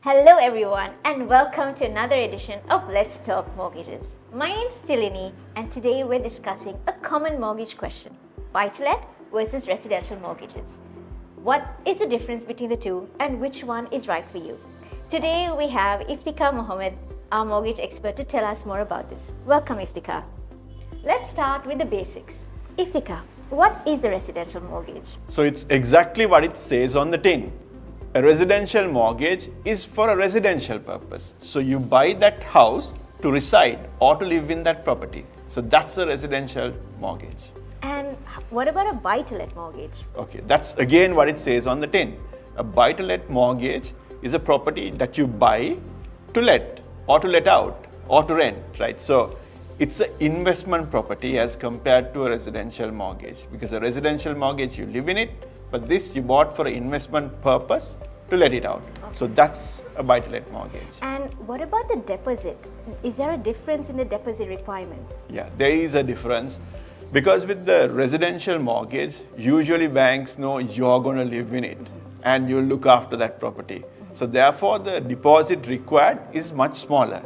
Hello everyone and welcome to another edition of Let's Talk Mortgages. My name is Stilini and today we're discussing a common mortgage question, buy-to-let versus residential mortgages. What is the difference between the two and which one is right for you? Today we have Iftika Mohammed, our mortgage expert, to tell us more about this. Welcome Iftika. Let's start with the basics. Iftika, what is a residential mortgage? So it's exactly what it says on the tin. A residential mortgage is for a residential purpose. So you buy that house to reside or to live in that property. So that's a residential mortgage. And what about a buy-to-let mortgage? Okay, that's again what it says on the tin. A buy-to-let mortgage is a property that you buy to let or to let out or to rent, right? So it's an investment property as compared to a residential mortgage, because a residential mortgage you live in it, but this you bought for an investment purpose to let it out. Okay. So that's a buy-to-let mortgage. And what about the deposit? Is there a difference in the deposit requirements? Yeah, there is a difference, because with the residential mortgage, usually banks know you're going to live in it and you'll look after that property. So therefore the deposit required is much smaller.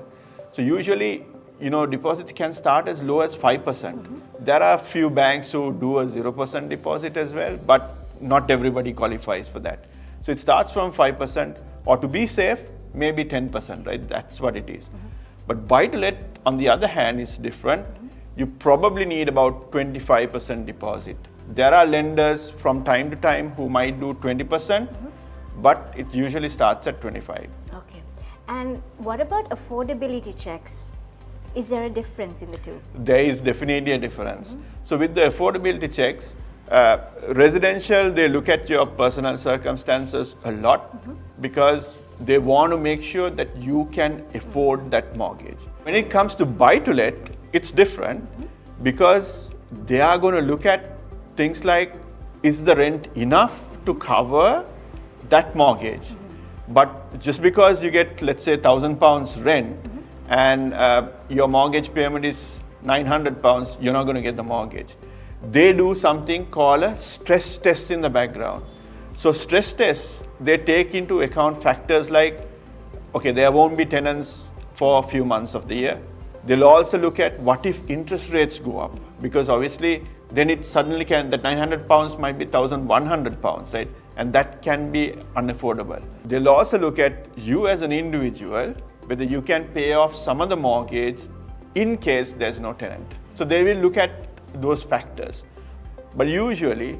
So usually, deposits can start as low as 5%. There are a few banks who do a 0% deposit as well, but not everybody qualifies for that. So it starts from 5%, or to be safe, maybe 10%, right? That's what it is. But buy-to-let, on the other hand, is different. You probably need about 25% deposit. There are lenders from time to time who might do 20%, but it usually starts at 25. Okay. And what about affordability checks? Is there a difference in the two? There is definitely a difference. So with the affordability checks, residential, they look at your personal circumstances a lot because they want to make sure that you can afford that mortgage. When it comes to buy-to-let, it's different because they are going to look at things like, is the rent enough to cover that mortgage? But just because you get, let's say, £1,000 rent and your mortgage payment is £900, you're not going to get the mortgage. They do something called a stress test in the background. So stress tests, they take into account factors like, okay, there won't be tenants for a few months of the year. They'll also look at what if interest rates go up, because obviously then it suddenly can, that £900 might be £1,100, right? And that can be unaffordable. They'll also look at you as an individual, whether you can pay off some of the mortgage in case there's no tenant. So they will look at those factors. But usually,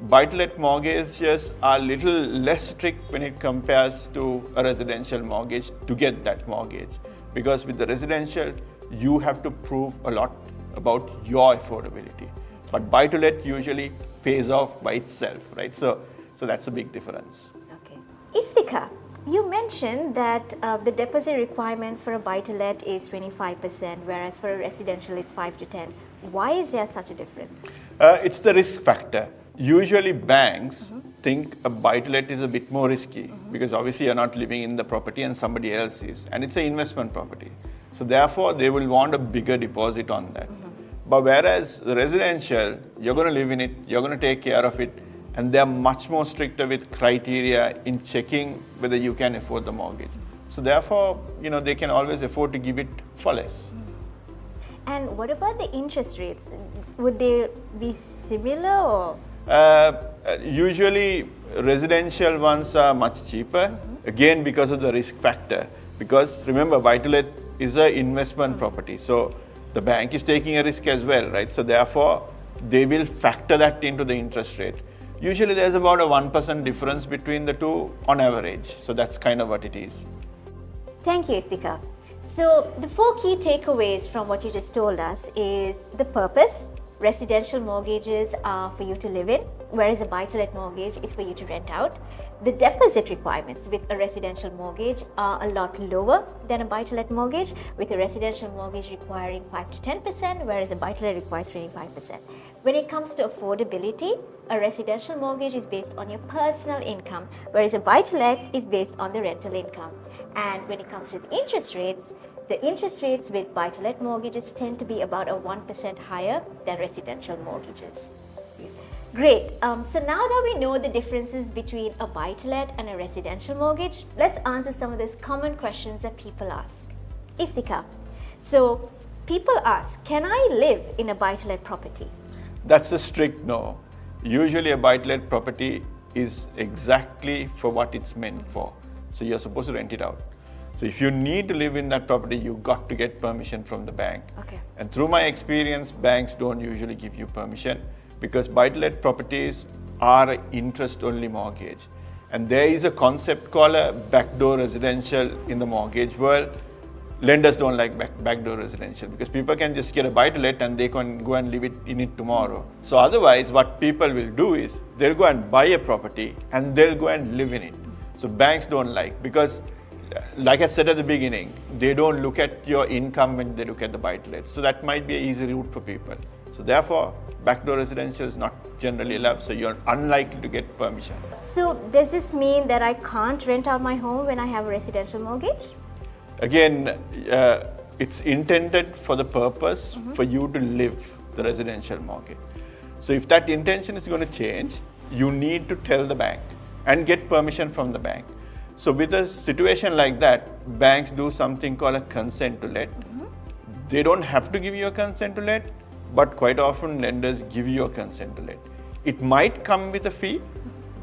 buy-to-let mortgages are a little less strict when it compares to a residential mortgage to get that mortgage. Because with the residential, you have to prove a lot about your affordability. But buy-to-let usually pays off by itself, right? So that's a big difference. Okay. Iftika, you mentioned that the deposit requirements for a buy-to-let is 25%, whereas for a residential it's 5 to 10. Why is there such a difference? It's the risk factor. Usually banks think a buy-to-let is a bit more risky because obviously you're not living in the property and somebody else is, and it's an investment property. So therefore they will want a bigger deposit on that. But whereas the residential, you're going to live in it, you're going to take care of it, and they're much more stricter with criteria in checking whether you can afford the mortgage. So therefore, they can always afford to give it for less. And what about the interest rates? Would they be similar or? Usually residential ones are much cheaper, again because of the risk factor. Because remember, buy-to-let is an investment property. So the bank is taking a risk as well, right? So therefore, they will factor that into the interest rate. Usually there's about a 1% difference between the two on average. So that's kind of what it is. Thank you, Iftika. So the 4 key takeaways from what you just told us is the purpose. Residential mortgages are for you to live in, whereas a buy-to-let mortgage is for you to rent out. The deposit requirements with a residential mortgage are a lot lower than a buy-to-let mortgage, with a residential mortgage requiring 5 to 10%, whereas a buy-to-let requires 25%. When it comes to affordability, a residential mortgage is based on your personal income, whereas a buy-to-let is based on the rental income. And when it comes to the interest rates with buy-to-let mortgages tend to be about a 1% higher than residential mortgages. Great. So now that we know the differences between a buy-to-let and a residential mortgage, let's answer some of those common questions that people ask. Iftika, so people ask, can I live in a buy-to-let property? That's a strict no. Usually a buy-to-let property is exactly for what it's meant for. So you're supposed to rent it out. So if you need to live in that property, you got to get permission from the bank. Okay. And through my experience, banks don't usually give you permission because buy-to-let properties are an interest-only mortgage. And there is a concept called a backdoor residential in the mortgage world. Lenders don't like backdoor residential because people can just get a buy-to-let and they can go and live in it tomorrow. So otherwise, what people will do is they'll go and buy a property and they'll go and live in it. So banks don't like, because like I said at the beginning, they don't look at your income when they look at the buy-to-let. So that might be an easy route for people. So therefore, backdoor residential is not generally allowed, so you're unlikely to get permission. So does this mean that I can't rent out my home when I have a residential mortgage? Again, it's intended for the purpose for you to live the residential mortgage. So if that intention is going to change, you need to tell the bank and get permission from the bank. So with a situation like that, banks do something called a consent to let. They don't have to give you a consent to let, but quite often lenders give you a consent to let. It might come with a fee,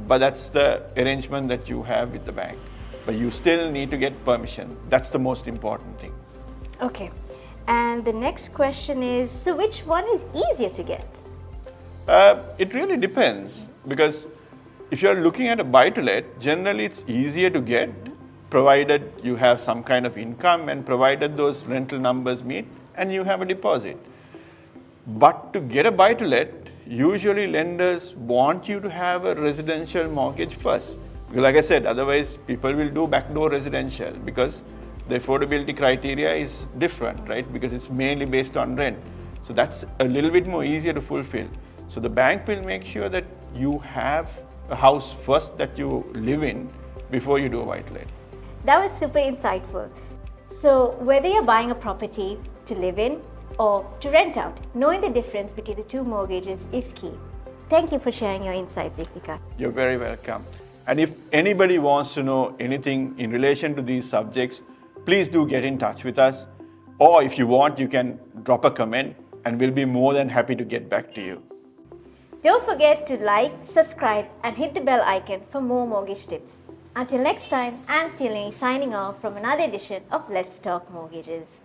but that's the arrangement that you have with the bank. But you still need to get permission. That's the most important thing. Okay. And the next question is, so which one is easier to get? It really depends, because if you're looking at a buy-to-let, generally it's easier to get, provided you have some kind of income and provided those rental numbers meet and you have a deposit. But to get a buy-to-let, usually lenders want you to have a residential mortgage first. Because like I said, otherwise people will do backdoor residential because the affordability criteria is different, right? Because it's mainly based on rent. So that's a little bit more easier to fulfill. So the bank will make sure that you have a house first that you live in before you do a buy-to-let. That was super insightful. So whether you're buying a property to live in or to rent out, knowing the difference between the two mortgages is key. Thank you for sharing your insights, Iftika. You're very welcome. And if anybody wants to know anything in relation to these subjects, please do get in touch with us. Or if you want, you can drop a comment and we'll be more than happy to get back to you. Don't forget to like, subscribe and hit the bell icon for more mortgage tips. Until next time, I'm Tilly signing off from another edition of Let's Talk Mortgages.